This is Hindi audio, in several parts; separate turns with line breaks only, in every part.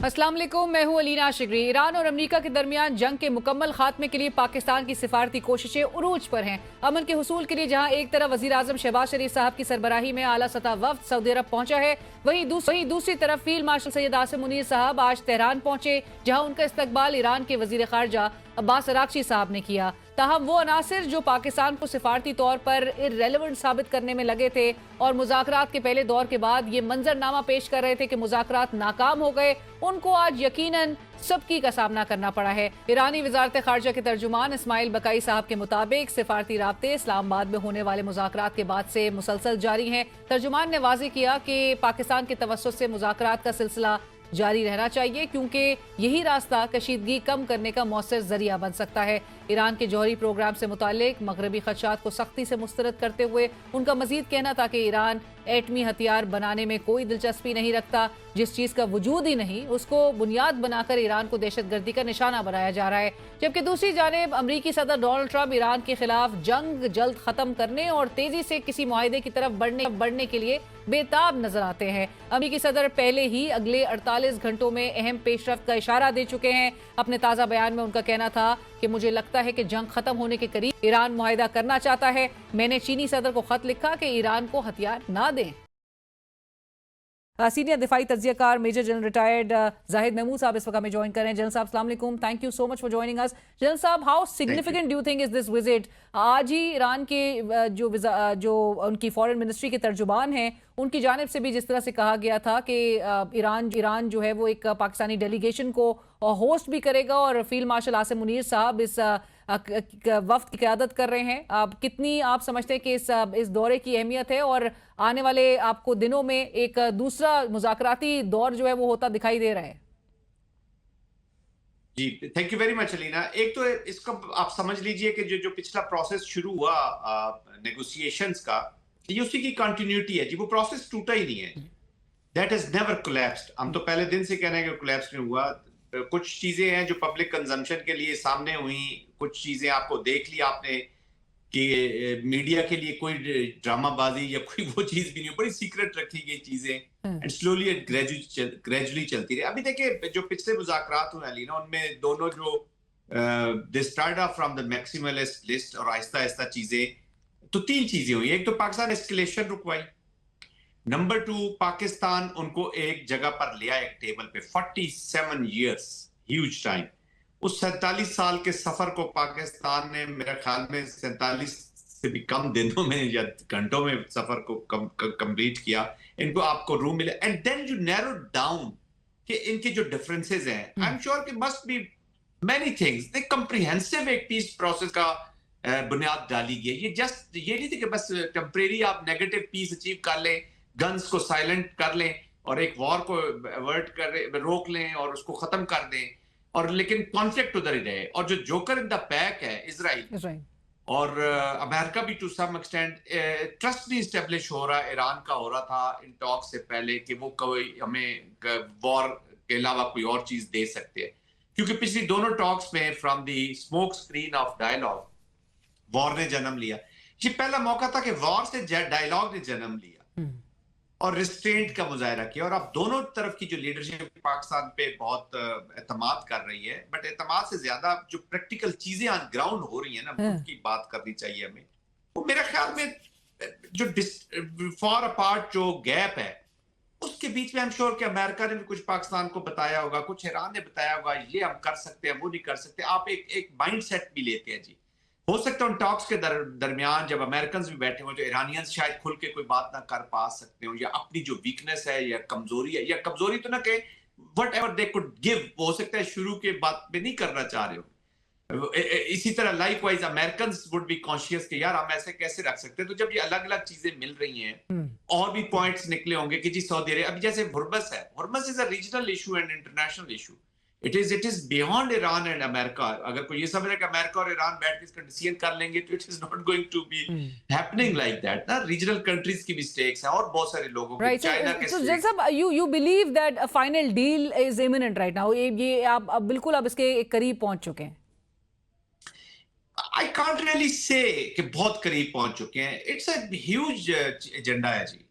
अस्सलाम वालेकुम, मैं हूं अलीना शिगरी। ईरान और अमेरिका के दरमियान जंग के मुकम्मल खात्मे के लिए पाकिस्तान की सिफारती कोशिशें उरूज पर हैं। अमन के हुसूल के लिए जहां एक तरफ वजीर आजम शहबाज शरीफ साहब की सरबराही में आला सतह वफ्द सऊदी अरब पहुंचा है, वहीं दूसरी तरफ फील्ड मार्शल सैयद आसिम मुनीर साहब आज तेहरान पहुंचे, जहां उनका इस्तकबाल ईरान के वजीर खारजा अब्बास अरागची साहब ने किया। ताहम वो अनासिर जो पाकिस्तान को सिफारती तौर पर इर्रेलेवेंट साबित करने में लगे थे और मुज़ाकरात के पहले दौर के बाद ये मंजरनामा पेश कर रहे थे कि मुज़ाकरात नाकाम हो गए, उनको आज यकीनन सबकी का सामना करना पड़ा है। ईरानी वजारत खारजा के तर्जुमान इस्माइल बकाई साहब के मुताबिक सिफारती राब्ते इस्लामाबाद में होने वाले मुज़ाकरात के बाद से मुसलसल जारी हैं। तर्जुमान ने वाज़ेह किया कि पाकिस्तान के तवस्सुत से मुज़ाकरात का सिलसिला जारी रहना चाहिए, क्योंकि यही रास्ता कशीदगी कम करने का मौसर जरिया बन सकता है। ईरान के जौहरी प्रोग्राम से मुतालिक मगरबी खदशात को सख्ती से मुस्तरद करते हुए उनका मजीद कहना था कि ईरान एटमी हथियार बनाने में कोई दिलचस्पी नहीं रखता। जिस चीज़ का वजूद ही नहीं उसको बुनियाद बनाकर ईरान को दहशतगर्दी का निशाना बनाया जा रहा है। जबकि दूसरी जानिब अमरीकी सदर डोनाल्ड ट्रंप ईरान के खिलाफ जंग जल्द खत्म करने और तेजी से किसी मुआहदे की तरफ बढ़ने के लिए बेताब नजर आते हैं। अमरीकी सदर पहले ही अगले 48 घंटों में अहम पेशरफ्त का इशारा दे चुके हैं। अपने ताज़ा बयान में उनका कहना था कि मुझे लगता है कि जंग खत्म होने के करीब ईरान मुआहदा करना चाहता है। मैंने चीनी सदर को खत लिखा कि ईरान को हथियार ना दें। सीनियर दिफाई तज्जियाकार major general retired Zahid Mahmood साहब इस वक्त में ज्वाइन कर रहे हैं। जनरल साहब अस्सलाम वालेकुम, thank you so much for joining us. General साहब, how significant do you think is this visit? आज ही ईरान के जो उनकी फॉरेन मिनिस्ट्री के तर्जुमान हैं उनकी जानिब से भी जिस तरह से कहा गया था कि ईरान जो है वो एक पाकिस्तानी डेलीगेशन को होस्ट भी करेगा और फील्ड मार्शल आसिम मुनीर साहब इस वफ्द की क़यादत कर रहे हैं। कितनी आप समझते हैं कि इस दौरे की अहमियत है और आने वाले आपको दिनों में एक दूसरा मुज़ाकराती दौर जो है वो होता दिखाई दे रहा है?
जी, thank you very much Alina. एक तो इसको आप समझ लीजिए कि जो पिछला प्रोसेस शुरू हुआ नेगोशिएशंस का, ये उसी की कंटिन्यूटी है जी। वो प्रोसेस टूटा ही नहीं है। That is never collapsed. हम तो पहले दिन से कह रहे हैं कि कोलैप्स नहीं हुआ। कुछ चीजें हैं जो पब्लिक कंजम्पशन के लिए सामने हुई, कुछ चीजें आपको देख ली आपने कि मीडिया के लिए कोई ड्रामाबाजी या कोई वो चीज भी नहीं, बड़ी सीक्रेट रखी गई चीजें एंड स्लोली एंड ग्रेजुअली चलती रही। अभी देखिए जो पिछले मुज़ाकरात हुए अली ना, उनमें दोनों जो they start of from the maximalist list और आहिस्ता आहिस्ता चीजें, तो तीन चीजें हुई। एक तो पाकिस्तान एस्केलेशन रुकवाई, नंबर 2 पाकिस्तान उनको एक जगह पर ले आया एक टेबल पे। 47 years, ह्यूज टाइम। उस 47 साल के सफर को पाकिस्तान ने मेरे ख्याल में 47 से भी कम दिनों में या घंटों में सफर को कंप्लीट किया। इनको आपको रूम मिले and then you narrow down कि इनके जो डिफरेंसेस हैं, आई एम श्योर कि must be many things. The comprehensive एक पीस प्रोसेस का बुनियाद डाली गई। ये नहीं थी कि बस टेम्परेरी आप नेगेटिव पीस अचीव कर लें, गन्स को साइलेंट कर लें और एक वॉर को अवर्ट कर रोक लें और उसको खत्म कर दें, और लेकिन कॉन्फ्लिक्ट उधर ही रहे। और जो जोकर इन द पैक है इजराइल और अमेरिका भी टू सम एक्सटेंट, ट्रस्ट नहीं स्टेब्लिश हो रहा, ईरान का हो रहा था इन टॉक से पहले कि वो कोई हमें वॉर के अलावा कोई और चीज दे सकते हैं, क्योंकि पिछली दोनों टॉक्स में from the smoke screen of dialogue war ने जन्म लिया। ये पहला मौका था कि वॉर से डायलॉग ने जन्म लिया और रिस्ट्रेंट का मुजाहरा किया। और अब दोनों तरफ की जो लीडरशिप पाकिस्तान पे बहुत एतमाद कर रही है, बट एतमाद से ज्यादा जो प्रैक्टिकल चीजें ऑन ग्राउंड हो रही है ना, उनकी बात करनी चाहिए हमें। वो मेरे ख्याल में जो फॉर अपार्ट जो गैप है उसके बीच में, आई एम श्योर कि अमेरिका ने भी कुछ पाकिस्तान को बताया होगा, कुछ ईरान ने बताया होगा, ये हम कर सकते हैं वो नहीं कर सकते। आप एक माइंड सेट भी लेते हैं जी। हो सकता है उन टॉक्स के दरमियान जब अमेरिकन भी बैठे हो, जो ईरानियंस शायद खुल के कोई बात ना कर पा सकते हो, या अपनी जो वीकनेस है या कमजोरी है, या कमजोरी तो ना कहे, what ever they could give, हो सकता है शुरू के बात पे नहीं करना चाह रहे हो। इसी तरह likewise American would be conscious कि यार हम ऐसे कैसे रख सकते हैं। तो जब ये अलग अलग चीजें मिल रही हैं और भी पॉइंट्स निकले होंगे कि जी सऊदी अरेबिया, अभी जैसे हुर्मस है, Hormuz is a regional issue and international issue. It is beyond Iran and America. अगर कोई ये समझ रहा है कि अमेरिका और ईरान बैठ के इसका डिसीजन कर लेंगे, तो it is not going to be happening like that ना। रीजनल कंट्रीज की भी स्टेक्स हैं और बहुत सारे लोगों के, चाइना के
stakes. You believe that a final deal is imminent right now? ये आप बिल्कुल अब इसके करीब पहुंच चुके हैं?
आई कांट रियली से कि बहुत करीब पहुंच चुके हैं। इट्स अ ह्यूज एजेंडा है जी,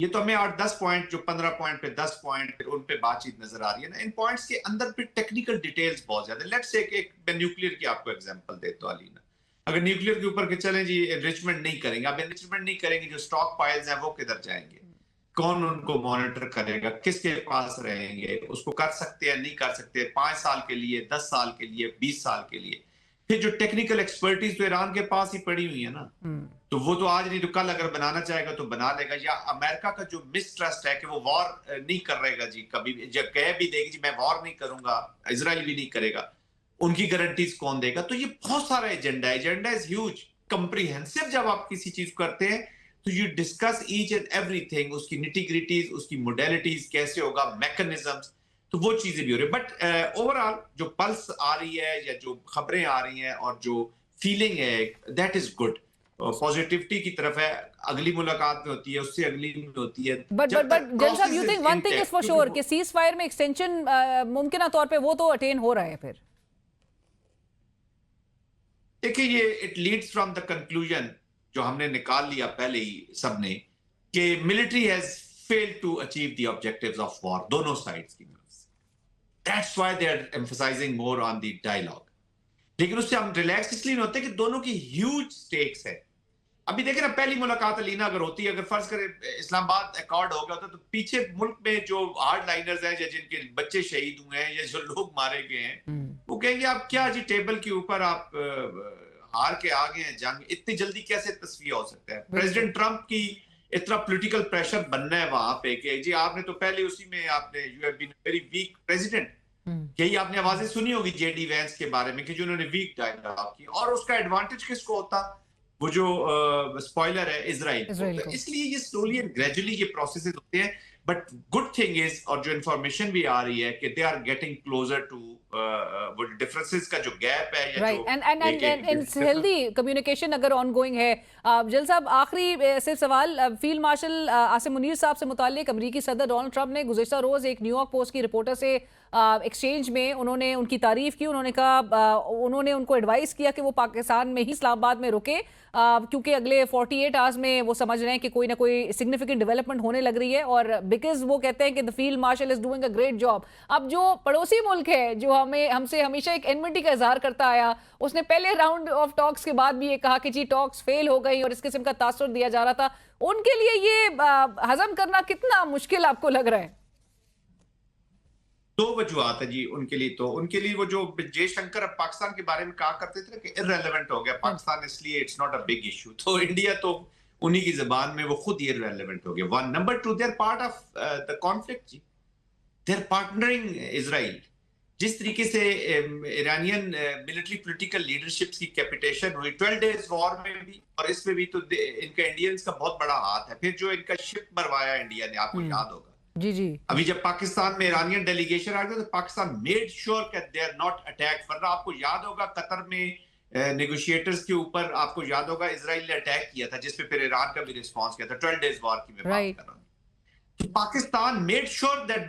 ये तो हमें 8-10 पॉइंट, जो 15 पॉइंट पे 10 पॉइंट उन पे बातचीत नजर आ रही है ना, इन पॉइंट्स के अंदर फिर टेक्निकल डिटेल्स बहुत ज्यादा। लेट्स से एक मैं न्यूक्लियर की आपको एग्जांपल देता हूं अलीना, अगर न्यूक्लियर के ऊपर के चलें जी एनरिचमेंट नहीं करेंगे, अब एनरिचमेंट नहीं करेंगे, जो स्टॉक पाइल्स हैं वो किधर जाएंगे, कौन उनको मॉनिटर करेगा, किसके पास रहेंगे, उसको कर सकते हैं नहीं कर सकते, 5 साल के लिए, 10 साल के लिए, 20 साल के लिए। फिर जो टेक्निकल एक्सपर्टीज तो ईरान के पास ही पड़ी हुई है ना, तो वो तो आज नहीं तो कल अगर बनाना चाहेगा तो बना लेगा। या अमेरिका का जो मिसट्रस्ट है कि वो वॉर नहीं करेगा जी, कभी भी जब कह भी देगी जी मैं वॉर नहीं करूंगा, इजराइल भी नहीं करेगा, उनकी गारंटीज कौन देगा? तो ये बहुत सारा एजेंडा इज ह्यूज कंप्रीहेंसिव। जब आप किसी चीज को करते हैं तो you discuss each and everything, उसकी निटी-ग्रिटीज, उसकी मोडेलिटीज कैसे होगा, मैकेनिज्म्स, तो वो चीजें भी हो रही है। बट ओवरऑल जो पल्स आ रही है या जो खबरें आ रही हैं और जो फीलिंग है दैट इज गुड, पॉजिटिविटी की तरफ है। अगली मुलाकात में होती है, उससे अगली में होती है।
बट जल साहब, you think one thing is for sure कि सीज फायर में एक्सटेंशन मुमकिन तौर पे वो तो अटेन हो रहा है फिर?
देखिए ये it leads from the conclusion जो हमने निकाल लिया पहले ही सबने, कि military has failed to achieve the objectives of war, दोनों साइड्स की। That's why they are emphasizing more on the dialogue. लेकिन उससे हम रिलैक्स इसलिए नहीं होते कि दोनों की ह्यूज स्टेक्स है। अभी देखें ना, पहली मुलाकात अलीना अगर होती है, अगर फर्ज करें इस्लामाबाद अकॉर्ड हो गया होता, तो पीछे मुल्क में जो हार्ड लाइनर्स हैं या जिनके बच्चे शहीद हुए हैं या जो लोग मारे गए हैं, वो कहेंगे आप क्या जी टेबल के ऊपर आप हार के आ गए हैं जंग, इतनी जल्दी कैसे तस्वीर हो सकता है? प्रेसिडेंट ट्रंप की इतना पॉलिटिकल प्रेशर बनना है वहां पे कि जी आपने तो पहले उसी में आपने you have been very weak president. यही आपने आवाजें सुनी होगी जेडी वैंस के बारे में कि जो उन्होंने वीक डायलॉग की, और उसका एडवांटेज किसको होता? वो जो स्पॉइलर है इजराइल को। तो इसलिए ये स्लोली एंड ग्रेजुअली ये प्रोसेसेस होते हैं। बट गुड थिंग इज, और जो इंफॉर्मेशन भी आ रही है कि they are getting closer to वो डिफरेंसेस का जो गैप है, या
राइट, एंड हेल्दी कम्युनिकेशन अगर ऑनगोइंग है। जल साहब, आखिरी सिर्फ सवाल, फील्ड मार्शल आसिम मुनीर साहब से मुताल्लिक अमेरिकी सदर डोनाल्ड ट्रंप ने गुज़िश्ता रोज एक न्यूयॉर्क पोस्ट की रिपोर्टर से एक्सचेंज में उन्होंने उनकी तारीफ की। उन्होंने कहा, उन्होंने उनको एडवाइस किया कि वो पाकिस्तान में ही इस्लामाबाद में रुके, क्योंकि अगले 48 आवर्स में वो समझ रहे हैं कि कोई ना कोई सिग्निफिकेंट डेवलपमेंट होने लग रही है, और बिकॉज वो कहते हैं कि the field marshal is doing a great job. अब जो पड़ोसी मुल्क है जो हमसे हमेशा एक एनमिटी का इजहार करता आया, उसने पहले राउंड ऑफ टॉक्स के बाद भी ये कहा कि जी टॉक्स फेल हो गई और इस किस्म का तासुर दिया जा रहा था, उनके लिए ये हजम करना कितना मुश्किल आपको लग रहा है?
दो वजूहत है जी उनके लिए। तो उनके लिए वो जो जयशंकर अब पाकिस्तान के बारे में कहा करते थे कि इररेलेवेंट हो गया पाकिस्तान, इसलिए it's not a big issue, तो इंडिया तो उन्हीं की जुबान में वो खुद इररेलेवेंट हो गया। One, number two, they are part of the conflict जी, दे आर पार्टनरिंग इजराइल। जिस तरीके से ईरानियन मिलिट्री पॉलिटिकल लीडरशिप की कैपिटेशन हुई 12 डेज वॉर में भी और इसमें भी, तो इनका इंडियंस का बहुत बड़ा हाथ है। फिर जो इनका शिप मरवाया इंडिया ने, आपको याद होगा
जी जी,
अभी जब पाकिस्तान में ईरानियन डेलीगेशन आ गया तो Pakistan made sure that they are not attack. वरना आपको याद होगा कतर में नेगोशिएटर्स के ऊपर, आपको याद होगा इजराइल ने अटैक किया था, जिसपे फिर ईरान का भी रिस्पांस किया था। 12 डेज वॉर की मैं बात कर रहा हूं। तो Pakistan made sure that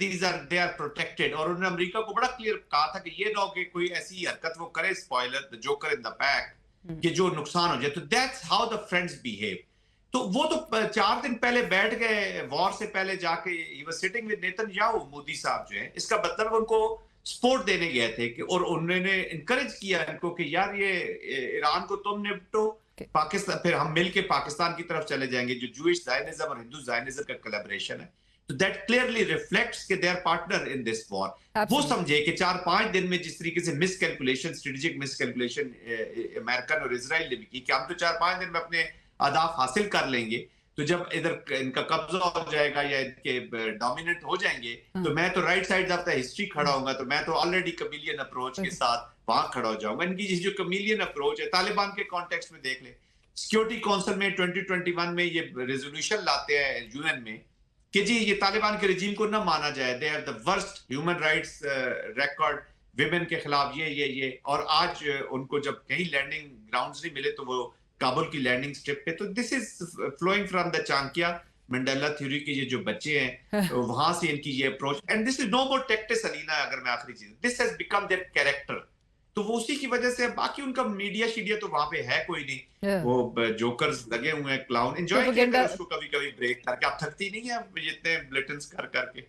they are protected, और उन्होंने अमेरिका को बड़ा क्लियर कहा था कि ये ना हो कि कोई ऐसी हरकत वो करे, spoiler the joker in the back, कि जो नुकसान हो जाए। तो that's how the friends behave. तो वो तो 4 दिन पहले बैठ गए वॉर से पहले जाके, he was sitting with Netanyahu, Modi साहब जो है, इसका मतलब उनको सपोर्ट देने गए थे कि, और उन्होंने इनकरेज किया इनको कि यार ये ईरान को तुम निपटो, पाकिस्तान फिर हम मिलके पाकिस्तान की तरफ चले जाएंगे, जो जूइश ज़ायनिज्म और हिंदू ज़ायनिज्म का कोलैबोरेशन है। तो दैट क्लियरली रिफ्लेक्ट्स कि they are partner in this war. वो समझे कि 4-5 दिन में जिस तरीके से मिसकैलकुलेशन, स्ट्रेटेजिक मिसकैलकुलेशन अमेरिकन और इजराइल ने भी की कि हम तो 4-5 दिन में अपने अहदाफ हासिल कर लेंगे, तो जब इधर इनका कब्जा हो जाएगा या इनके डोमिनेंट हो जाएंगे, तो मैं तो right side of the history खड़ा होऊंगा, तो मैं तो ऑलरेडी कमीलियन अप्रोच के साथ वहां खड़ा हो जाऊंगा। इनकी जो कमीलियन अप्रोच है, तालिबान के कॉन्टेक्स्ट में देख ले, सिक्योरिटी काउंसिल में 2021 में ये रेजोल्यूशन लाते हैं यूएन में कि जी ये तालिबान के रिजीम को ना माना जाए, they are the worst human rights record, women के खिलाफ ये। और आज उनको जब कहीं लैंडिंग ग्राउंड्स नहीं मिले तो वो काबुल की लैंडिंग स्ट्रिप पे, तो this is flowing from the Chanakya Mandela theory के ये जो बच्चे हैं, तो वहां से इनकी ये approach, and this is no more tactics Alina. अगर मैं आखिरी चीज, this has become their character तो वो उसी की वजह से, बाकी उनका मीडिया शीडिया तो वहां पे है कोई नहीं। वो जोकर्स लगे हुए हैं, क्लाउन एंजॉय किया
प्रोपेगेंडा
करे उसको कभी कभी ब्रेक करके। आप थकती नहीं है जितने बुलेटिन्स कर करके?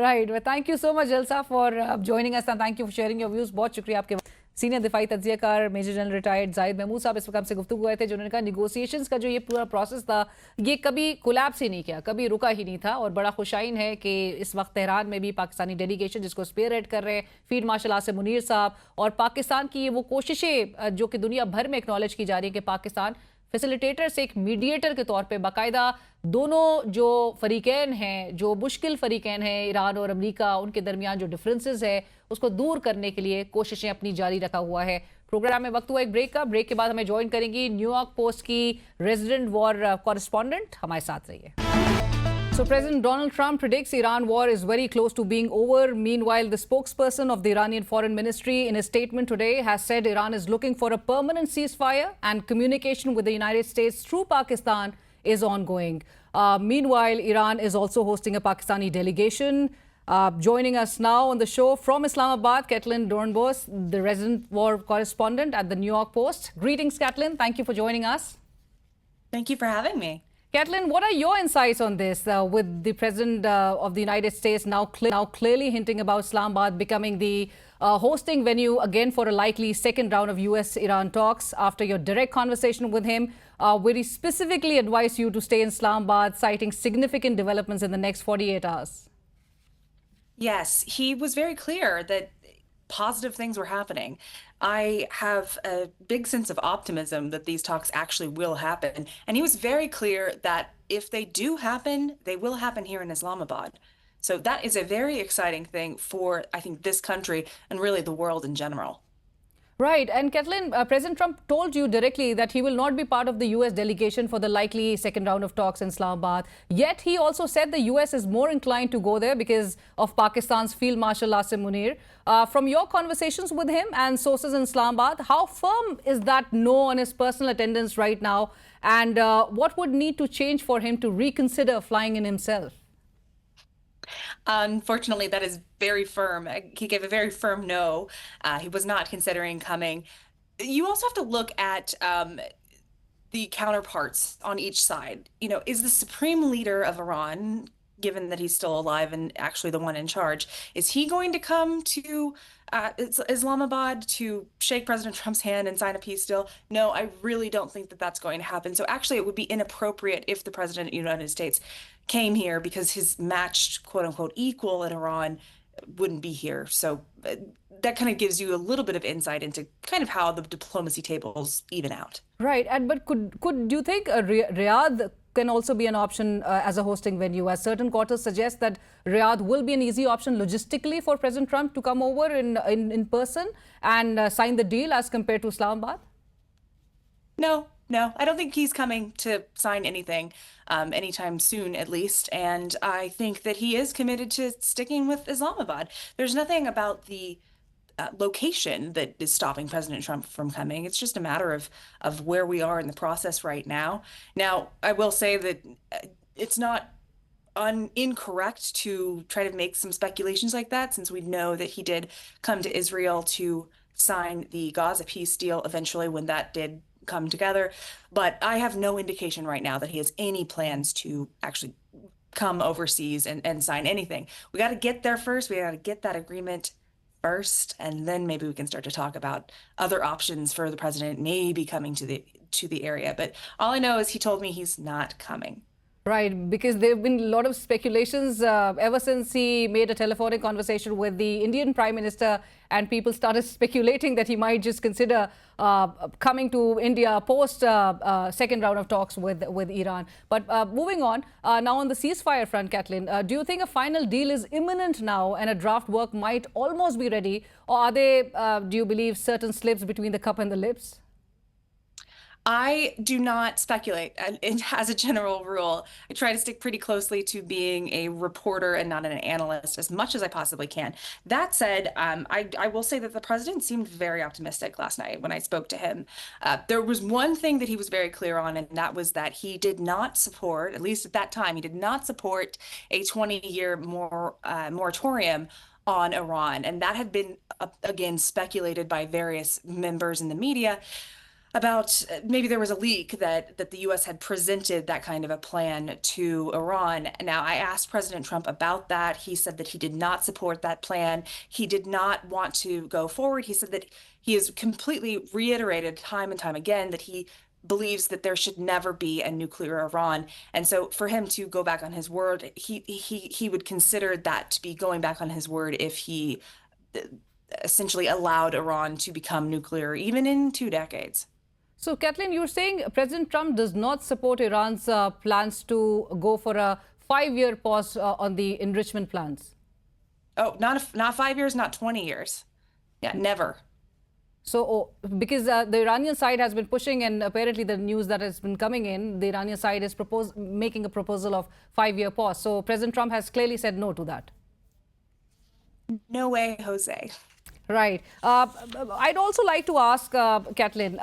Right, well, thank you so much जलसा for joining us and thank you for sharing your views। बहुत शुक्रिया आपके। सीनियर दिफाई तज्जियाकार major general retired Zahid Mahmood साहब इस वक्त हमसे गुफ्तगू हुए थे, जिन्होंने कहा निगोसिएशंस का जो ये पूरा प्रोसेस था ये कभी कोलैप्स ही नहीं किया, कभी रुका ही नहीं था। और बड़ा खुशाइन है कि इस वक्त तेहरान में भी पाकिस्तानी डेलीगेशन जिसको स्पीयरहेड कर रहे हैं फील्ड मार्शल आसिम मुनीर साहब, और पाकिस्तान की ये वो कोशिशें जो कि दुनिया भर में एक्नॉलेज की जा रही है कि पाकिस्तान फैसिलिटेटर से एक मीडिएटर के तौर पे बाकायदा दोनों जो फरीकैन हैं, जो मुश्किल फरीकैन हैं ईरान और अमेरिका, उनके दरमियान जो डिफरेंसेस है उसको दूर करने के लिए कोशिशें अपनी जारी रखा हुआ है। प्रोग्राम में वक्त हुआ एक ब्रेक का। ब्रेक के बाद हमें ज्वाइन करेंगी न्यूयॉर्क पोस्ट की रेजिडेंट वॉर कॉरेस्पॉन्डेंट, हमारे साथ रहिए। So President Donald Trump predicts Iran war is very close to being over. Meanwhile, the spokesperson of the Iranian Foreign Ministry in a statement today has said Iran is looking for a permanent ceasefire and communication with the United States through Pakistan is ongoing. Meanwhile, Iran is also hosting a Pakistani delegation. Joining us now on the show from Islamabad, Caitlin Dornbos, the resident war correspondent at the New York Post. Greetings, Caitlin. Thank you for joining us.
Thank you for having me.
Caitlin, what are your insights on this, with the President of the United States now clearly hinting about Islamabad becoming the hosting venue again for a likely second round of US-Iran talks after your direct conversation with him, where he specifically advised you to stay in Islamabad, citing significant developments in the next 48 hours?
Yes, he was very clear that positive things were happening. I have a big sense of optimism that these talks actually will happen. And he was very clear that if they do happen, they will happen here in Islamabad. So that is a very exciting thing for, I think, this country and really the world in general.
Right. And Caitlin, President Trump told you directly that he will not be part of the US delegation for the likely second round of talks in Islamabad. Yet he also said the US is more inclined to go there because of Pakistan's Field Marshal Asim Munir. From your conversations with him and sources in Islamabad, how firm is that no on his personal attendance right now? And what would need to change for him to reconsider flying in himself?
Unfortunately, that is very firm. He gave a very firm no. He was not considering coming. You also have to look at the counterparts on each side. You know, is the supreme leader of Iran, given that he's still alive and actually the one in charge, is he going to come to Islamabad to shake President Trump's hand and sign a peace deal? No, I really don't think that that's going to happen. So actually, it would be inappropriate if the President of the United States came here because his matched, quote unquote, equal in Iran wouldn't be here. So that kind of gives you a little bit of insight into kind of how the diplomacy tables even out.
Right. And but could do you think Riyadh can also be an option as a hosting venue, as certain quarters suggest that Riyadh will be an easy option logistically for President Trump to come over in person and sign the deal as compared to Islamabad?
No, I don't think he's coming to sign anything anytime soon, at least. And I think that he is committed to sticking with Islamabad. There's nothing about the location that is stopping President Trump from coming. It's just a matter of where we are in the process right now. Now, I will say that it's not incorrect to try to make some speculations like that, since we know that he did come to Israel to sign the Gaza peace deal eventually when that did come together. But I have no indication right now that he has any plans to actually come overseas and sign anything. We got to get there first. We got to get that agreement first, and then maybe we can start to talk about other options for the president maybe coming to the area. But all I know is he told me he's not coming.
Right, because there have been a lot of speculations ever since he made a telephonic conversation with the Indian Prime Minister, and people started speculating that he might just consider coming to India post second round of talks with Iran. But moving on, now on the ceasefire front, Caitlin, do you think a final deal is imminent now and a draft work might almost be ready? Or are there, do you believe, certain slips between the cup and the lips?
I do not speculate. As a general rule, I try to stick pretty closely to being a reporter and not an analyst as much as I possibly can. That said, I will say that the president seemed very optimistic last night when I spoke to him. There was one thing that he was very clear on, and that was that he did not support, at least at that time, he did not support a 20-year moratorium on Iran. And that had been, again, speculated by various members in the media about maybe there was a leak that the U.S. had presented that kind of a plan to Iran. Now, I asked President Trump about that. He said that he did not support that plan. He did not want to go forward. He said that he has completely reiterated time and time again that he believes that there should never be a nuclear Iran. And so for him to go back on his word, he would consider that to be going back on his word if he essentially allowed Iran to become nuclear, even in 2 decades.
So, Kathleen, you're saying President Trump does not support Iran's plans to go for a 5-year pause on the enrichment plans?
Oh, not 5 years, not 20 years. Yeah, never.
So, because the Iranian side has been pushing, and apparently the news that has been coming in, the Iranian side is making a proposal of 5-year pause. So, President Trump has clearly said no to that.
No way, Jose.
Right. I'd also like to ask, Kathleen,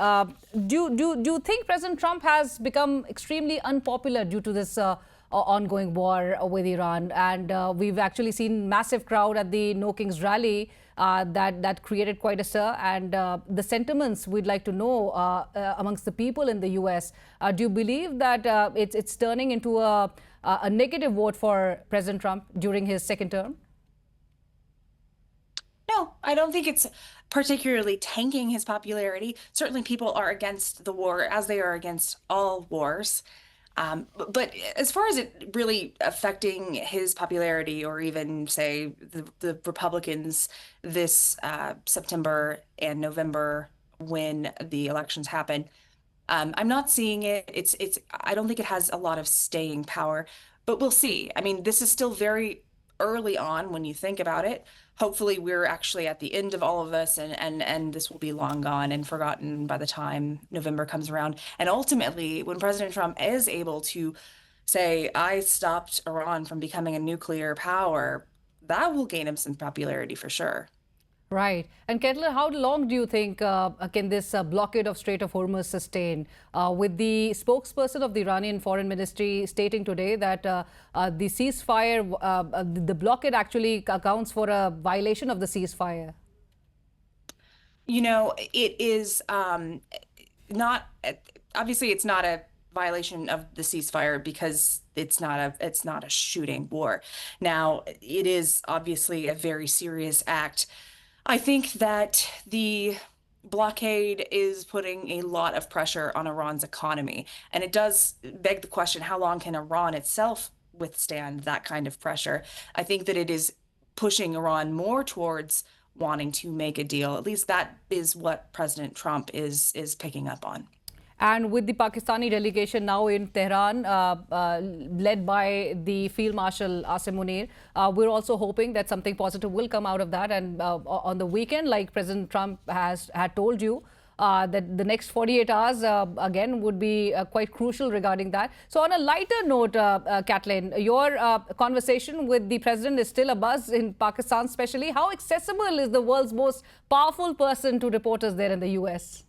do you think President Trump has become extremely unpopular due to this ongoing war with Iran? And we've actually seen massive crowd at the No Kings rally that created quite a stir. And the sentiments we'd like to know amongst the people in the U.S. Do you believe that it's turning into a negative vote for President Trump during his second term?
No, I don't think it's particularly tanking his popularity. Certainly people are against the war, as they are against all wars. But as far as it really affecting his popularity, or even, say, the Republicans this September and November when the elections happen, I'm not seeing it. I don't think it has a lot of staying power, but we'll see. I mean, this is still very early on when you think about it. Hopefully we're actually at the end of all of this, and this will be long gone and forgotten by the time November comes around. And ultimately, when President Trump is able to say, I stopped Iran from becoming a nuclear power, that will gain him some popularity for sure.
Right. And Kettler, how long do you think can this blockade of Strait of Hormuz sustain? With the spokesperson of the Iranian Foreign Ministry stating today that the ceasefire, the blockade actually accounts for a violation of the ceasefire.
You know, it is not, obviously it's not a violation of the ceasefire because it's not a shooting war. Now, it is obviously a very serious act. I think that the blockade is putting a lot of pressure on Iran's economy. And it does beg the question, how long can Iran itself withstand that kind of pressure? I think that it is pushing Iran more towards wanting to make a deal. At least that is what President Trump is picking up on.
And with the Pakistani delegation now in Tehran, led by the Field Marshal Asim Munir, we're also hoping that something positive will come out of that. And on the weekend, like President Trump had told you, that the next 48 hours, again, would be quite crucial regarding that. So on a lighter note, Kathleen, your conversation with the president is still abuzz in Pakistan, especially. How accessible is the world's most powerful person to reporters there in the U.S.?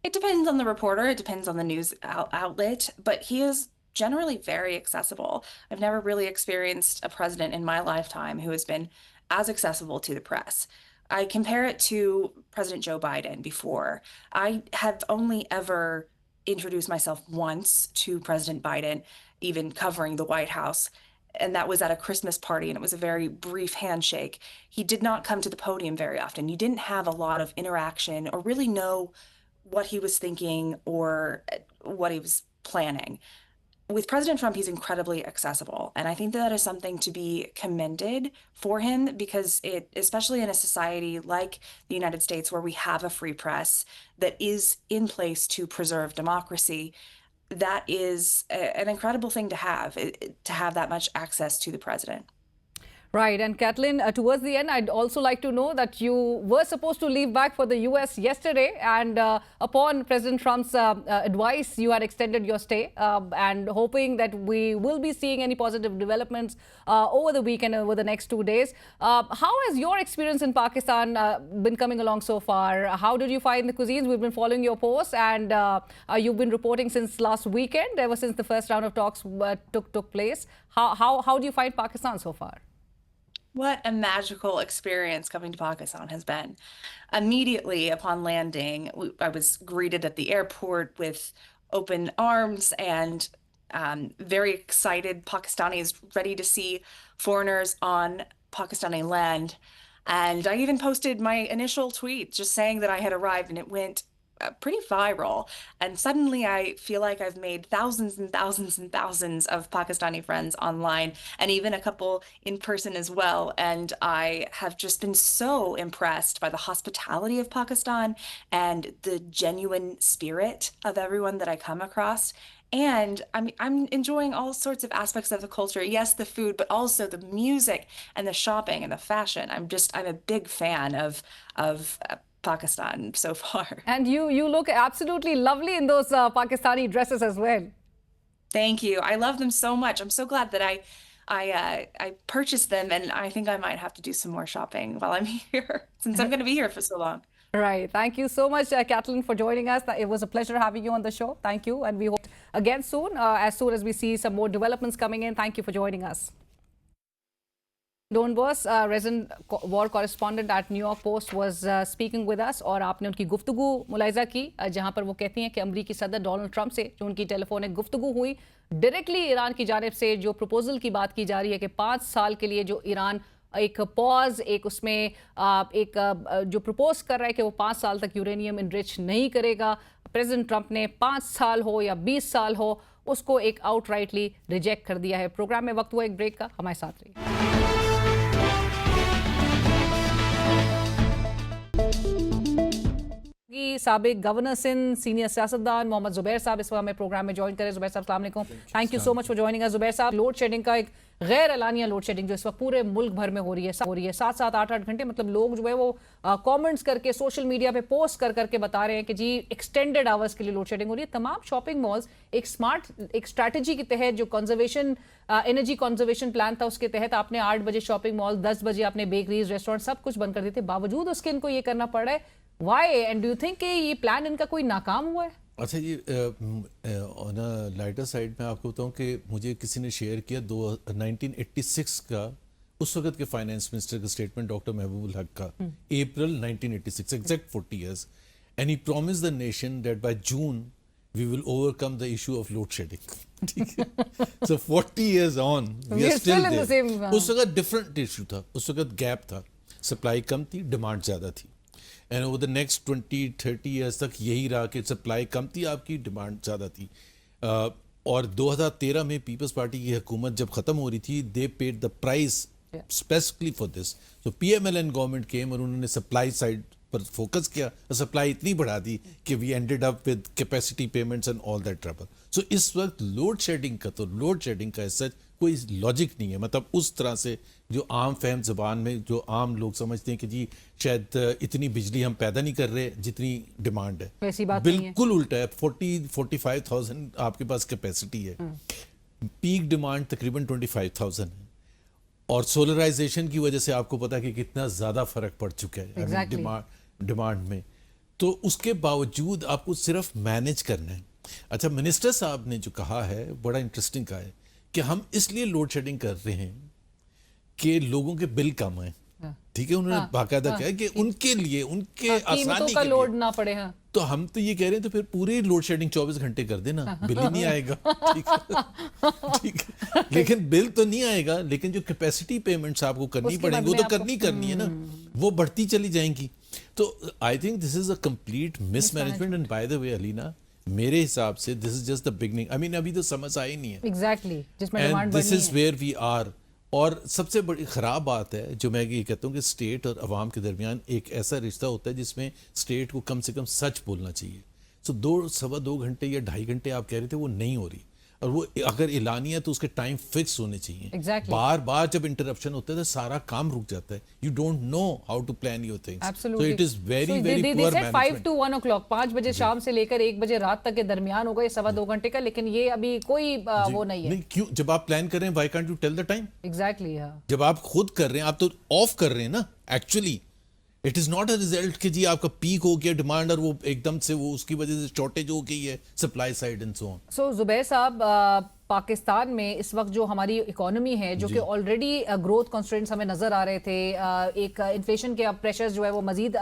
It depends on the reporter. It depends on the news outlet, but he is generally very accessible. I've never really experienced a president in my lifetime who has been as accessible to the press. I compare it to President Joe Biden before. I have only ever introduced myself once to President Biden, even covering the White House, and that was at a Christmas party, and it was a very brief handshake. He did not come to the podium very often. You didn't have a lot of interaction or really know what he was thinking or what he was planning. With President Trump, he's incredibly accessible. And I think that is something to be commended for him because it, especially in a society like the United States, where we have a free press that is in place to preserve democracy, that is an incredible thing to have that much access to the president.
Right. And Kathleen, towards the end, I'd also like to know that you were supposed to leave back for the U.S. yesterday. And upon President Trump's advice, you had extended your stay and hoping that we will be seeing any positive developments over the weekend, over the next 2 days. How has your experience in Pakistan been coming along so far? How did you find the cuisines? We've been following your posts and you've been reporting since last weekend, ever since the first round of talks took place. How do you find Pakistan so far?
What a magical experience coming to Pakistan has been. Immediately upon landing, I was greeted at the airport with open arms and very excited Pakistanis ready to see foreigners on Pakistani land. And I even posted my initial tweet just saying that I had arrived, and it went pretty viral. And suddenly I feel like I've made thousands and thousands and thousands of Pakistani friends online, and even a couple in person as well. And I have just been so impressed by the hospitality of Pakistan and the genuine spirit of everyone that I come across. And I'm enjoying all sorts of aspects of the culture. Yes, the food, but also the music and the shopping and the fashion. I'm a big fan of Pakistan so far.
And you look absolutely lovely in those Pakistani dresses as well.
Thank you. I love them so much. I'm so glad that I purchased them, and I think I might have to do some more shopping while I'm here since I'm going to be here for so long.
Right. Thank you so much, Kathleen, for joining us. It was a pleasure having you on the show. Thank you. And we hope again soon as we see some more developments coming in. Thank you for joining us. Dawn Bose, resident war correspondent at New York Post, was speaking with us और आपने उनकी गुफ्तगू मुलाहिजा की जहां पर वो कहती हैं कि अमरीकी सदर डोनाल्ड ट्रंप से जो उनकी टेलीफोनिक गुफ्तगू हुई डायरेक्टली ईरान की जानिब से जो प्रपोजल की बात की जा रही है कि 5 साल के लिए जो ईरान एक पॉज एक उसमें एक जो प्रपोज कर रहा है कि वो 5 साल तक यूरेनियम इनरिच नहीं करेगा, प्रेसिडेंट ट्रंप ने 5 साल हो या 20 साल हो उसको एक आउटराइटली रिजेक्ट कर दिया है। प्रोग्राम में वक्त हुआ एक ब्रेक का, हमारे साथ रहिए। साबिक गवर्नर सिंध सीनियर सियासतदान मोहम्मद जुबैर साहब इस वक्त हमें प्रोग्राम में ज्वाइन करें। जुबैर साहब अस्सलाम वालेकुम, thank you so much for joining us. Zubair साहब, लोड शेडिंग का एक गैर एलानिया लोड शेडिंग जो इस वक्त पूरे मुल्क भर में हो रही है 7-7 8-8 घंटे, मतलब लोग जो है वो कमेंट्स करके सोशल मीडिया पे पोस्ट कर करके बता रहे हैं कि जी एक्सटेंडेड आवर्स के लिए लोड शेडिंग हो रही है। तमाम शॉपिंग मॉल्स एक स्ट्रैटेजी के तहत जो कंजर्वेशन एनर्जी कंजर्वेशन प्लान था उसके तहत आपने 8 बजे शॉपिंग मॉल, 10 बजे आपने बेकरीज रेस्टोरेंट सब कुछ बंद कर दिए थे, बावजूद उसके इनको ये करना पड़ रहा है। Why? And do you think कि ये प्लान इनका कोई नाकाम हुआ है?
अच्छा, ये ऑन अ लाइटर साइड में आपको बताऊं कि मुझे किसी ने शेयर किया 1986 का उस वक्त के फाइनेंस मिनिस्टर का स्टेटमेंट डॉक्टर महबूबुल हक का, April 1986, exact 40 years, and he promised the nation that by June we will overcome the issue of load shedding. ठीक है, so 40 years on we are still there. उस वक्त डिफरेंट इशू था, उस वक्त गैप था, सप्लाई कम थी, डिमांड ज्यादा थी। And over the next 20-30 years तक यही रहा कि सप्लाई कम थी, आपकी डिमांड ज़्यादा थी। और 2013 में पीपल्स पार्टी की हुकूमत जब ख़त्म हो रही थी, they paid the price specifically for this. So PMLN government came और उन्होंने सप्लाई साइड पर फोकस किया, सप्लाई इतनी बढ़ा दी कि we ended up with capacity payments and all that trouble. So इस वक्त लोड शेडिंग का ऐसा कोई लॉजिक नहीं है, मतलब उस तरह से जो आम फहम ज़बान में जो आम लोग समझते हैं कि जी शायद इतनी बिजली हम पैदा नहीं कर रहे जितनी डिमांड है,
वैसी बात
बिल्कुल उल्टा है। 40-45,000 आपके पास कैपेसिटी है, पीक डिमांड तकरीबन 25,000 है, और सोलराइजेशन की वजह से आपको पता है कि कितना ज़्यादा फर्क पड़ चुका है डिमांड में। तो उसके बावजूद आपको सिर्फ मैनेज करना है। अच्छा, मिनिस्टर साहब ने जो कहा है बड़ा इंटरेस्टिंग कहा है कि हम इसलिए लोड शेडिंग कर रहे हैं कि लोगों के बिल कम आए। ठीक है, उन्होंने बाकायदा कहा है कि उनके लिए, उनके आसानी
का
के
लोड
लिए
ना पड़े।
तो हम तो ये कह रहे हैं तो फिर पूरी लोड शेडिंग 24 घंटे कर देना, बिल ही नहीं आएगा। ठीक है, लेकिन बिल तो नहीं आएगा, लेकिन जो कैपेसिटी पेमेंट्स आपको करनी पड़ेंगी वो तो करनी है ना, वो बढ़ती चली जाएंगी। तो I think this is a complete mismanagement. And by the way Alina, मेरे हिसाब से this is just the beginning. I mean अभी तो समझ आई नहीं है
एग्जैक्टली जिसमें डिमांड बढ़नी है।
This is where we are. और सबसे बड़ी ख़राब बात है जो मैं ये कहता हूँ कि स्टेट और अवाम के दरमियान एक ऐसा रिश्ता होता है जिसमें स्टेट को कम से कम सच बोलना चाहिए। सो 2-2.25 घंटे या 2.5 घंटे आप कह रहे थे, वो नहीं हो रही, और वो अगर एलानिया तो उसके टाइम फिक्स होने चाहिए।
Exactly.
बार बार जब इंटरप्शन होता है तो सारा काम रुक जाता है। You don't know how to plan your things, so it is very very poor management.
5 to 1 o'clock 5 बजे शाम से लेकर 1 बजे रात तक के दरमियान होगा ये 2.25 घंटे का, लेकिन ये अभी कोई वो नहीं है।
नहीं, क्यों? जब आप प्लान कर रहे हैं, why can't you tell the time?
Exactly.
जब आप खुद कर रहे हैं, आप तो ऑफ कर रहे हैं ना actually. It is not a result कि जी आपका पीक हो गया डिमांड और वो एकदम से वो उसकी वजह से शॉर्टेज हो गई है supply side and so on.
So Zubair साहब, पाकिस्तान में इस वक्त जो हमारी इकोनॉमी है जो कि ऑलरेडी ग्रोथ कॉन्स्ट्रेंट्स हमें नजर आ रहे थे, एक इन्फ्लेशन के अब प्रेशर्स जो है वो मजीद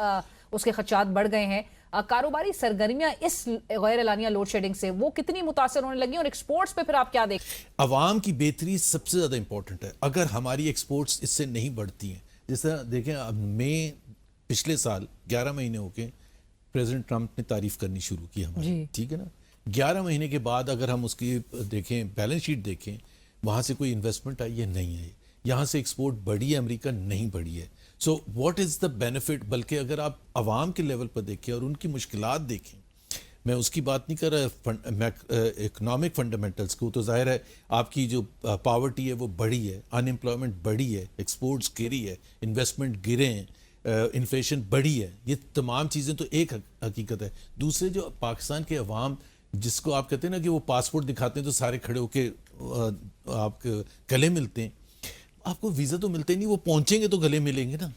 उसके खदशात बढ़ गए हैं, कारोबारी सरगर्मियां इस गैर एलानिया लोड शेडिंग से वो कितनी मुतासर होने लगी और एक्सपोर्ट्स पे फिर आप क्या देख?
अवाम की बेहतरी सबसे ज़्यादा इंपॉर्टेंट है। अगर हमारी एक्सपोर्ट्स इससे नहीं बढ़ती हैं, जैसे देखें अब मई पिछले साल 11 महीने होके प्रेसिडेंट ट्रंप ने तारीफ करनी शुरू की हमारी, ठीक है ना। 11 महीने के बाद अगर हम उसकी देखें बैलेंस शीट देखें, वहाँ से कोई इन्वेस्टमेंट आई है नहीं है, यहाँ से एक्सपोर्ट बढ़ी है अमेरिका नहीं बढ़ी है। So what is the benefit? बल्कि अगर आप आवाम के लेवल पर देखें और उनकी मुश्किलात देखें, मैं उसकी बात नहीं कर रहा इकोनॉमिक फंडामेंटल्स को, तो जाहिर है आपकी जो पावर्टी है वो बढ़ी है, अनएम्प्लॉयमेंट बढ़ी है, एक्सपोर्ट्स गिरी है, इन्वेस्टमेंट गिरे हैं, इन्फ्लेशन बढ़ी है। ये तमाम चीज़ें तो एक हकीकत है। दूसरे जो पाकिस्तान के अवाम जिसको आप कहते हैं ना कि वो पासपोर्ट दिखाते हैं तो सारे खड़े होके आपके गले मिलते हैं, आपको वीज़ा तो मिलते नहीं, वो पहुंचेंगे तो गले मिलेंगे ना।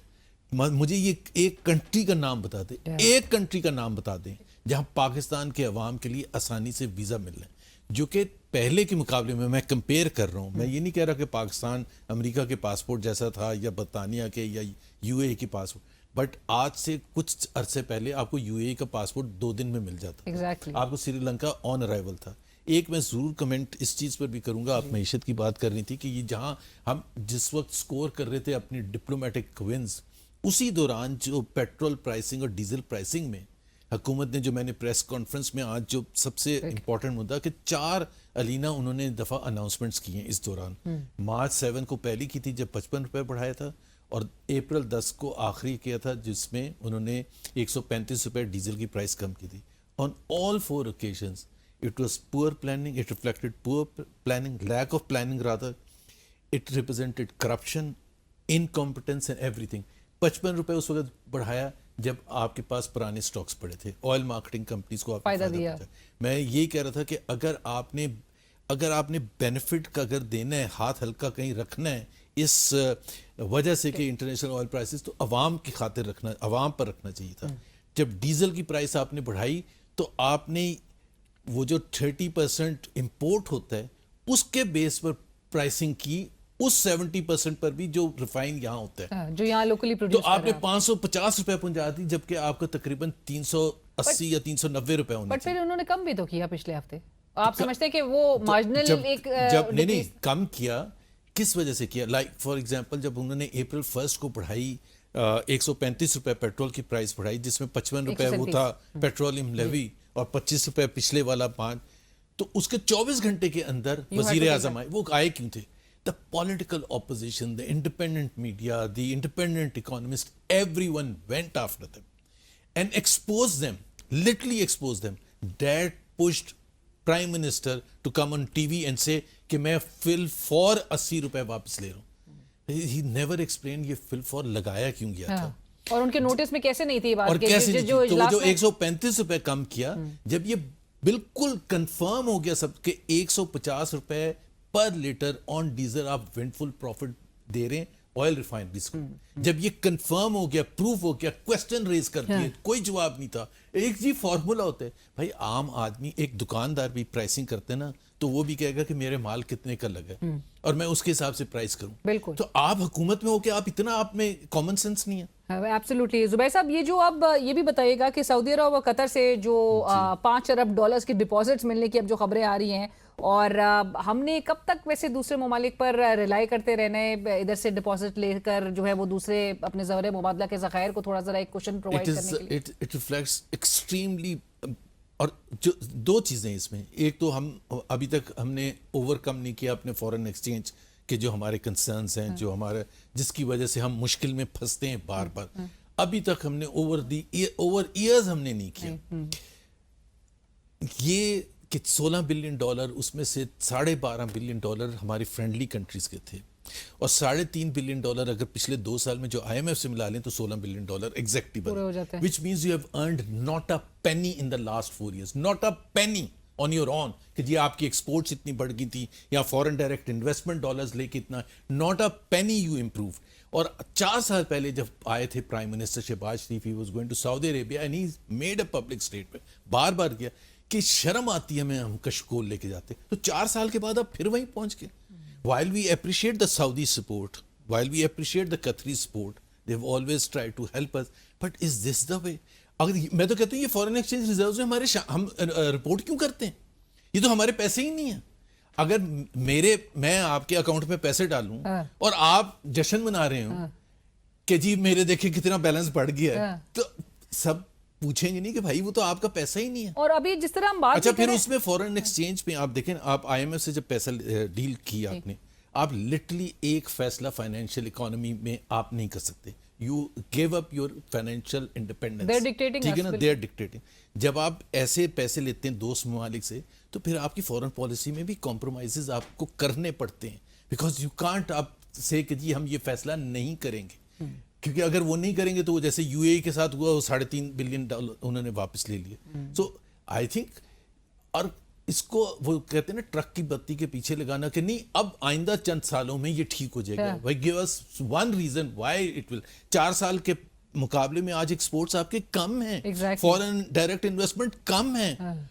मुझे ये एक कंट्री का नाम बता दें, एक कंट्री का नाम बता दें जहां पाकिस्तान के अवाम के लिए आसानी से वीज़ा मिल रहे हैं, जो कि पहले के मुकाबले में मैं कंपेयर कर रहा हूं। मैं ये नहीं कह रहा कि पाकिस्तान अमेरिका के पासपोर्ट जैसा था या बरतानिया के या यूएई के पासपोर्ट, बट आज से कुछ अरसे पहले आपको यूएई का पासपोर्ट 2 दिन में मिल जाता
Exactly.
आपको श्रीलंका ऑन अराइवल था। एक मैं ज़रूर कमेंट इस चीज़ पर भी करूंगा, आप मईशत की बात कर रही थी कि ये जहां हम जिस वक्त स्कोर कर रहे थे अपनी डिप्लोमेटिक विंस, उसी दौरान जो पेट्रोल प्राइसिंग और डीजल प्राइसिंग में हुकूमत ने, जो मैंने प्रेस कॉन्फ्रेंस में आज जो सबसे इंपॉर्टेंट मुद्दा कि 4 अलीना उन्होंने दफ़ा अनाउंसमेंट्स किए हैं इस दौरान। मार्च 7 को पहली की थी जब 55 रुपये बढ़ाया था, और अप्रैल 10 को आखिरी किया था जिसमें उन्होंने 135 रुपये डीजल की प्राइस कम की थी। On all 4 occasions it was poor planning, it reflected poor planning, lack of planning rather, it represented corruption, incompetence and everything। 55 रुपए उस वक्त बढ़ाया जब आपके पास पुराने स्टॉक्स पड़े थे, ऑयल मार्केटिंग कंपनीज को आपको फायदा दिया। मैं ये कह रहा था कि अगर आपने बेनिफिट का अगर देना है, हाथ हल्का कहीं रखना है इस वजह से कि इंटरनेशनल ऑयल प्राइसेस, तो अवाम की खातिर रखना, अवाम पर रखना चाहिए था। जब डीजल की प्राइस आपने बढ़ाई तो आपने वो जो 30% इंपोर्ट होता है उसके बेस पर प्राइसिंग की, उस 70% पर भी जो रिफाइन यहाँ होता है,
जो यहाँ लोकली
तो
प्रोड्यूस
आपने 550 रुपए पहुंचा दी, जबकि आपको तकरीबन 380 या 390 रुपए होने
बट फिर उन्होंने कम भी तो किया पिछले हफ्ते। आप समझते हैं कि वो मार्जिनल एक
जब नहीं कम किया, किस वजह से किया? लाइक फॉर एग्जांपल जब उन्होंने अप्रैल 1 को बढ़ाई 135 रुपए पेट्रोल की प्राइस बढ़ाई, जिसमें 55 रुपए वो था पेट्रोलियम लेवी और 25 रुपए पिछले वाला 5, तो उसके 24 घंटे के अंदर वजीर आजम आए। वो आए क्यों थे? The political opposition, the independent media, the independent economist, everyone went after them and expose them, literally expose them. That pushed prime minister to come on TV and say कि मैं फिल फॉर 80 रुपए वापस ले रहा हूं। ही नेवर एक्सप्लेन ये फिल फॉर लगाया क्यों गया था,
और उनके नोटिस में कैसे नहीं थी ये बात?
और कैसे नहीं थी? तो जो
में...
135 रुपए कम किया, जब ये बिल्कुल कंफर्म हो गया सबके 150 रुपए पर लीटर ऑन डीजल आप विंडफुल प्रॉफिट दे रहे हैं ऑयल रिफाइनरीज को, जब ये कंफर्म हो गया, प्रूफ हो गया, क्वेश्चन रेज कर दिए, कोई जवाब नहीं था। एक जी फॉर्मूला होता है भाई, आम आदमी, एक दुकानदार भी प्राइसिंग करते हैं ना, तो वो भी कहेगा कि मेरे माल कितने का लगा और मैं उसके हिसाब से प्राइस करूं।
बिल्कुल।
तो आप हुकूमत में हो कि आप इतना, आप में कॉमन सेंस नहीं है।
एब्सोल्युटली। जुबैर साहब, ये जो अब ये भी बताइएगा कि सऊदी अरब और कतर से जो 5 अरब डॉलर्स की डिपॉजिट्स मिलने की अब जो खबरें आ रही हैं, और हमने कब तक वैसे दूसरे ममालिक पर रिलाई करते रहना है, इधर से डिपॉजिट लेकर जो है वो दूसरे अपने ज़वरे मुबादला के ज़खायर को थोड़ा ज़रा एक क्वेश्चन प्रोवाइड करने के लिए?
इट रिफ्लेक्ट्स एक्सट्रीमली, और जो 2 चीज़ें इसमें, एक तो हम अभी तक हमने ओवरकम नहीं किया अपने फॉरेन एक्सचेंज के जो हमारे कंसर्न्स हैं, जो हमारे, जिसकी वजह से हम मुश्किल में फंसते हैं बार बार, अभी तक हमने ओवर ईयर्स हमने नहीं किया। ये कि $16 बिलियन, उसमें से $12.5 बिलियन हमारी फ्रेंडली कंट्रीज के थे, और $3.5 बिलियन अगर पिछले 2 साल में जो IMF से मिला लें तो $16 बिलियन एग्जैक्टली बने, which means you have earned not a Penney in the last 4 years, not a Penney on your on कि जी आपकी एक्सपोर्ट्स इतनी बढ़ गई थी या फॉरेन डायरेक्ट इन्वेस्टमेंट डॉलर्स लेके इतना, not a penny you improve. और 4 साल पहले जब आए थे prime minister Shahbaz Sharif, he was going to Saudi Arabia and he made a public statement, बार बार किया कि शर्म आती है हमें, हम कशकोल लेके जाते। तो 4 साल के बाद अब फिर वहीं पहुंच गए। While we appreciate the Saudi support, while we appreciate the Qatari support, they've always tried to help us, but is this the way? अगर मैं तो कहता हूँ ये फॉरेन एक्सचेंज रिजर्व्स में हमारे हम रिपोर्ट क्यों करते हैं? ये तो हमारे पैसे ही नहीं है। अगर मैं आपके अकाउंट में पैसे डालूं और आप जश्न मना रहे हो कि जी मेरे देखे कितना बैलेंस बढ़ गया है, तो सब पूछेंगे नहीं कि भाई वो तो आपका पैसा ही नहीं है।
और अभी जिस तरह हम बात
अच्छा,
भी
फिर
करें-
उसमें फॉरेन एक्सचेंज पे आप देखें, आप आईएमएफ से जब पैसा डील की आपने, आप लिटरली एक फैसला फाइनेंशियल इकोनॉमी में आप नहीं कर सकते। You give up your financial independence.
They're dictating
ठीक है
us,
ना, दे आर डिक्टेटिंग। जब आप ऐसे पैसे लेते हैं दोस्त ममालिक से, तो फिर आपकी फॉरेन पॉलिसी में भी कॉम्प्रोमाइजेज आपको करने पड़ते हैं, बिकॉज यू कांट आप से कि जी हम ये फैसला नहीं करेंगे, क्योंकि अगर वो नहीं करेंगे तो वो जैसे यूएई के साथ हुआ, वो $3.5 बिलियन उन्होंने वापस ले लिए। सो आई थिंक, और इसको वो कहते हैं ना ट्रक की बत्ती के पीछे लगाना कि नहीं अब आइंदा चंद सालों में ये ठीक हो जाएगा। भाई give us one reason why it will. 4 साल के मुकाबले में आज एक्सपोर्ट्स आपके कम हैं,
Exactly.
फॉरेन डायरेक्ट इन्वेस्टमेंट कम है।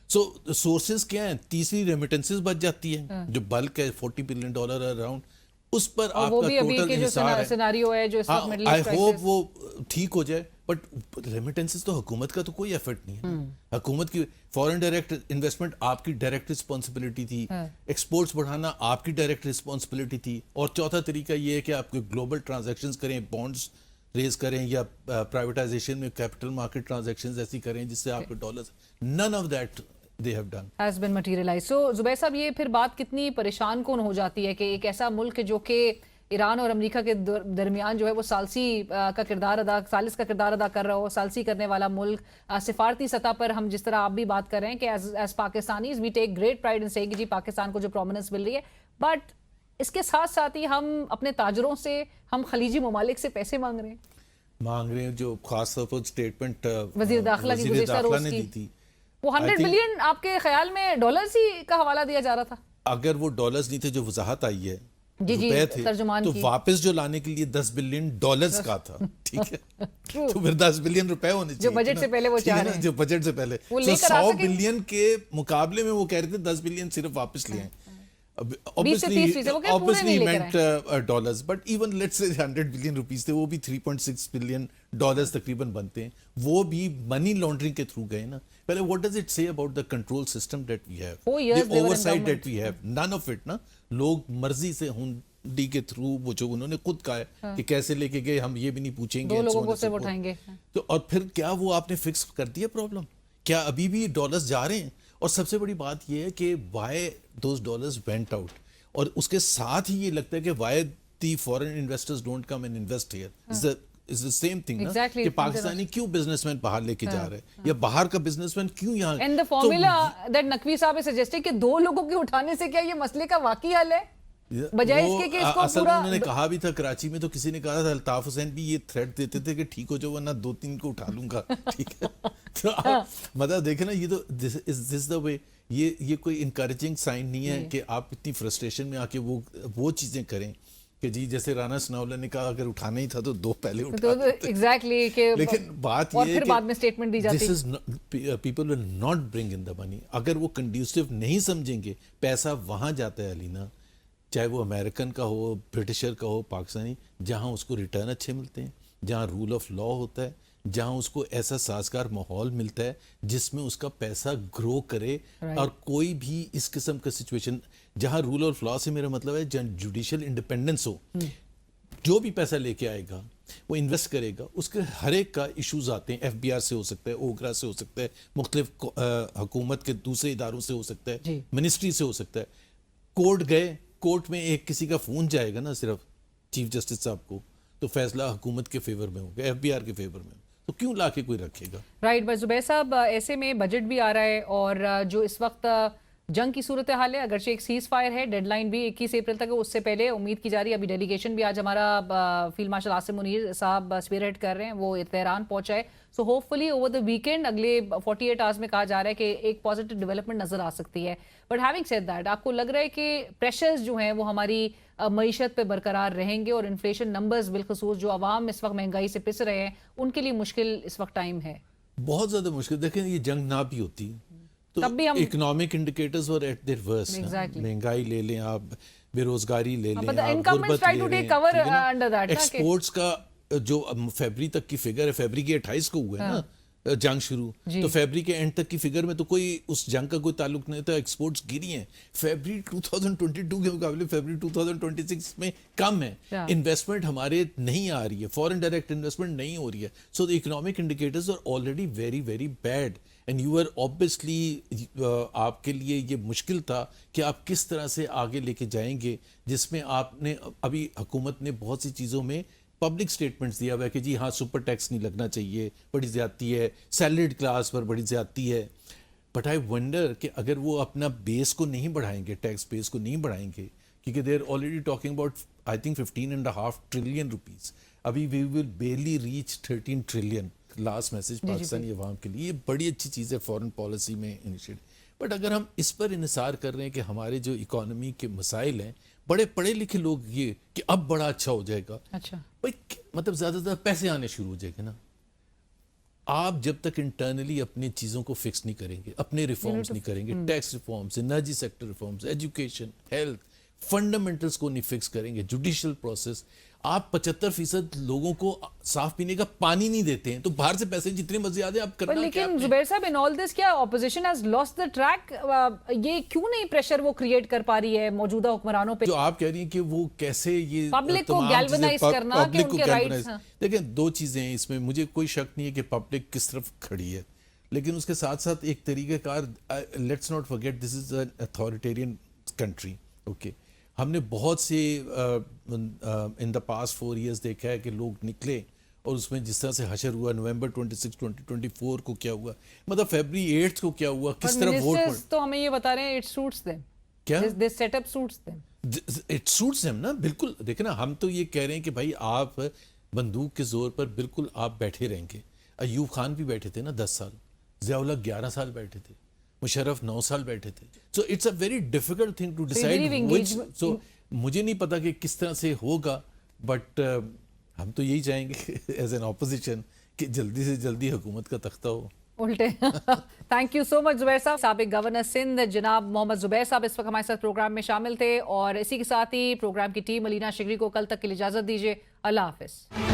सो सोर्सेज क्या है? तीसरी रेमिटेंसेस बच जाती है, जो बल्क है $40 बिलियन अराउंड, उस पर
और वो
आपका
भी अभी
टोटल
के जो
हिसार है।
सिनारियो है जो इस वक्त मिडिल
आई
ईस्ट
होप
क्राइसिस-
वो ठीक हो जाए, बट रेमिटेंसेस तो हुकूमत का तो कोई एफर्ट नहीं है। हुकूमत की फॉरेन डायरेक्ट इन्वेस्टमेंट आपकी डायरेक्ट रिस्पॉन्सिबिलिटी थी, एक्सपोर्ट्स बढ़ाना आपकी डायरेक्ट रिस्पॉन्सिबिलिटी थी, और चौथा तरीका ये है कि आप ग्लोबल ट्रांजैक्शंस करें, बॉन्ड्स रेज करें, या प्राइवेटाइजेशन में कैपिटल मार्केट ट्रांजैक्शंस ऐसी करें जिससे आपके dollars, none of that they have done.
has been materialized. So Zubair साहब, ये फिर बात कितनी परेशान कौन हो जाती है कि एक ऐसा मुल्क जो कि ईरान और अमेरिका के दरमियान जो है वो सालिस का किरदार अदा कर रहा हो, सालिसी करने वाला मुल्क, सिफारती सतह पर हम जिस तरह आप भी बात कर रहे हैं कि as Pakistanis we take great pride in saying कि जी पाकिस्तान को जो प्रोमिनेंस मिल रही है, बट इसके साथ साथ ही हम अपने ताजरों से, हम खलीजी ममालिक से पैसे मांग रहे हैं।
जो खास तौर पर स्टेटमेंट
वजीर दाखिला की गुज़िश्ता रोज़
ने
की
दी थी,
वो 100 बिलियन आपके ख्याल में डॉलर्स ही का हवाला दिया जा रहा था?
अगर वो डॉलर्स नहीं थे, जो वजाहत आई है,
जी,
रुपए थे,
तर्जुमान
तो
की।
वापस जो लाने के लिए $10 बिलियन का था, ठीक है, तो फिर $10 बिलियन रुपए होने चाहिए,
जो बजट से पहले वो
ठीक है
चाह
ना,
रहे हैं।
जो बजट से पहले,
वो
तो
लेकर आ
100
सकें।
बिलियन के मुकाबले में वो कह रहे थे 10 बिलियन सिर्फ वापस लिए हैं।
20 से 30% वो कह पूरे नहीं लेकर
meant dollars, but even let's say 100 billion rupees थे, वो भी $3.6 बिलियन तकरीबन बनते हैं, वो भी मनी लॉन्ड्रिंग के थ्रू गए ना। पहले what does it say about the control system that we have,
4 years
the
they were in
oversight
government.
that we have, none of it ना, लोग मर्जी से हुंडी के थ्रू, वो जो उन्होंने खुद कहा है कि कैसे लेके गए हम ये भी नहीं पूछेंगे,
2
and so
लोगों
on
को
and so
सिर्फ
forth.
उठाएंगे।
तो और फिर क्या वो आपने फिक्स कर दिया प्रॉब्लम? क्या अभी भी डॉलर्स जा रहे हैं? और सबसे बड़ी बात ये है कि why those dollars went out, और उसके साथ ही ये लगता है कि why the foreign investors don't come and invest here is the same thing ना,
Exactly.
कि पाकिस्तानी क्यों बिजनेसमैन बाहर लेके जा रहे हैं, या बाहर का बिजनेसमैन क्यों यहाँ,
and the formula that Naqvi साहब इज सजेस्टिंग कि 2 लोगों के उठाने से क्या ये मसले का वाकई हल है, बजाय
वो
इसके कि इसको
असल में
पूरा
उन्होंने कहा भी था कराची में, तो किसी ने कहा था, अल्ताफ हुसैन भी ये थ्रेट देते थे कि ठीक हो जाओ वरना 2-3 को उठा लूंगा, ठीक है। तो आप मतलब देखे ना, ये तो दिस द वे, ये कोई इनकरेजिंग साइन नहीं है कि आप इतनी फ्रस्ट्रेशन में आके वो चीजें करें कि जी जैसे राना सनाउल्लाह ने कहा अगर उठाना ही था तो 2 पहले उठा
तो एग्जैक्टली कि
लेकिन बात
और
ये
फिर
है
बाद में स्टेटमेंट दी जाती
this is people will not bring in the money. अगर वो कंड्यूसिव नहीं समझेंगे, पैसा वहां जाता है अलीना, चाहे वो अमेरिकन का हो, ब्रिटिशर का हो, पाकिस्तानी, जहां उसको रिटर्न अच्छे मिलते हैं, जहां रूल ऑफ लॉ होता है, जहां उसको ऐसा साजगार माहौल मिलता है जिसमें उसका पैसा ग्रो करे, और कोई भी इस किस्म का सिचुएशन जहां रूल ऑफ लॉ से मेरा मतलब है जहां जुडिशियल इंडिपेंडेंस हो, जो भी पैसा लेके आएगा वो इन्वेस्ट करेगा, उसके हर एक का इश्यूज आते हैं, FBR से हो सकता है, ओगरा से हो सकता है, मुख्तलिफ हुकूमत के दूसरे इदारों से हो सकता है, मिनिस्ट्री से हो सकता है, कोर्ट गए, कोर्ट में एक किसी का फोन जाएगा ना सिर्फ चीफ जस्टिस साहब को, तो फैसला हुकूमत के फेवर में होगा, FBR के फेवर में, तो क्यों लाके कोई रखेगा?
राइट। बस जुबैर साहब, ऐसे में बजट भी आ रहा है और जो इस वक्त जंग की सूरत हाल है, अगरचे एक सीज फायर है, डेडलाइन भी 21 अप्रैल तक है, उससे पहले उम्मीद की जा रही है। अभी डेलीगेशन भी आज हमारा फील्ड मार्शल आसिम मुनीर साहब स्पीयरहेड कर रहे हैं, वो तेहरान पहुंचा है। So hopefully over the weekend अगले 48 आवर्स में कहा जा रहा है कि एक पॉजिटिव डेवलपमेंट नजर आ सकती है। बट हैविंग सेड दैट, आपको लग रहा है कि प्रेशर्स जो हैं वो हमारी मईशत पे बरकरार रहेंगे और इन्फ्लेशन नंबर्स बिलखसूस जो आवाम इस वक्त महंगाई से पिस रहे हैं उनके लिए मुश्किल इस वक्त टाइम है?
बहुत ज्यादा मुश्किल। देखें, ये जंग ना भी होती तो
तब भी हम
economic indicators were at there worst.
Exactly.
महंगाई ले लें आप, बेरोजगारी ले लें
but the
आप,
incumbents
गुर्बत
try
ले
to
लें,
take cover,
ठीक है ना?
under that, ना, कि-
एक्सपोर्ट्स का जो फरवरी तक की फिगर है, फरवरी के 28 को हुआ है ना जंग शुरू, तो फरवरी के एंड तक की फिगर में तो कोई उस जंग का कोई ताल्लुक नहीं था। एक्सपोर्ट्स गिरी हैं फरवरी 2022 के मुकाबले, फरवरी 2026 में कम है। इन्वेस्टमेंट हमारे नहीं आ रही है, फॉरेन डायरेक्ट इन्वेस्टमेंट नहीं हो रही है। So the economic indicators are already very very bad and you are obviously, आपके लिए ये मुश्किल था कि आप किस तरह से आगे लेके जाएंगे, जिसमें आपने अभी हुकूमत ने बहुत सी चीज़ों में पब्लिक स्टेटमेंट्स दिया हुआ है कि जी हाँ सुपर टैक्स नहीं लगना चाहिए, बड़ी ज्यादती है, सैलरीड क्लास पर बड़ी ज्यादती है। बट आई वंडर कि अगर वो अपना बेस को नहीं बढ़ाएंगे, टैक्स बेस को नहीं बढ़ाएंगे, क्योंकि they are already talking about I think 15.5 trillion rupees, अभी we will barely reach 13 trillion. Last message Pakistani अवाम के लिए, ये बड़ी अच्छी चीज़ है फॉरेन पॉलिसी में इनिशिएटिव। बट अगर हम इस पर इन्हिसार कर रहे हैं कि हमारे जो इकोनॉमी के मसाइल हैं, बड़े पढ़े लिखे लोग ये कि अब बड़ा अच्छा हो जाएगा,
अच्छा
भाई मतलब ज्यादातर पैसे आने शुरू हो जाएंगे ना। आप जब तक इंटरनली अपनी चीजों को फिक्स नहीं करेंगे, अपने रिफॉर्म्स नहीं करेंगे, tax reforms, energy sector reforms, education, health, fundamentals को नहीं फिक्स करेंगे, जुडिशियल प्रोसेस, आप 75% लोगों को साफ पीने का पानी नहीं देते हैं, तो बाहर से पैसे जितने मर्जी आ जाए आप करना क्या
लेकिन
आपने?
जुबैर साहब, इन ऑल दिस क्या opposition has lost the track? ये क्यों नहीं प्रेशर वो क्रिएट कर पा रही है मौजूदा हुक्मरानों पे?
जो आप कह रही हैं कि वो कैसे ये
पब्लिक को
तमाम
galvanize
चीजें
करना कि
पब्लिक को
उनके
galvanize-
rights, हाँ।
देखें, दो चीजें हैं इसमें, मुझे कोई शक नहीं है कि पब्लिक किस तरफ खड़ी है, लेकिन उसके साथ साथ एक तरीक़ेकार, let's not forget this is an authoritarian country, okay. हमने बहुत से इन द पास्ट 4 years देखा है कि लोग निकले और उसमें जिस तरह से हशर हुआ, नवंबर 26, 2024 को क्या हुआ, मतलब फरवरी 8 को क्या हुआ, किस तरह वोट
मिनिस्टर्स तो हमें ये बता रहे हैं इट सूट्स देम,
क्या
this setup suits them.
It suits them ना, बिल्कुल। देखना, हम तो ये कह रहे हैं कि भाई आप बंदूक के जोर पर बिल्कुल आप बैठे रहेंगे। अयूब खान भी बैठे थे ना 10 साल, जियाउल हक 11 साल बैठे थे, मुशर्रफ 9 साल बैठे थे। So it's a very difficult thing to decide which, so मुझे नहीं पता कि किस तरह से होगा, बट हम तो यही चाहेंगे एज एन ऑपोजिशन कि जल्दी से जल्दी हुकूमत का तख्ता हो
उल्टे। Thank you so much Zubair साहब। साबिक गवर्नर सिंध जनाब मोहम्मद जुबैर साहब इस वक्त हमारे साथ प्रोग्राम में शामिल थे, और इसी के साथ ही प्रोग्राम की टीम अलीना शिगरी को कल तक के लिए इजाजत दीजिए। अल्लाह हाफिज।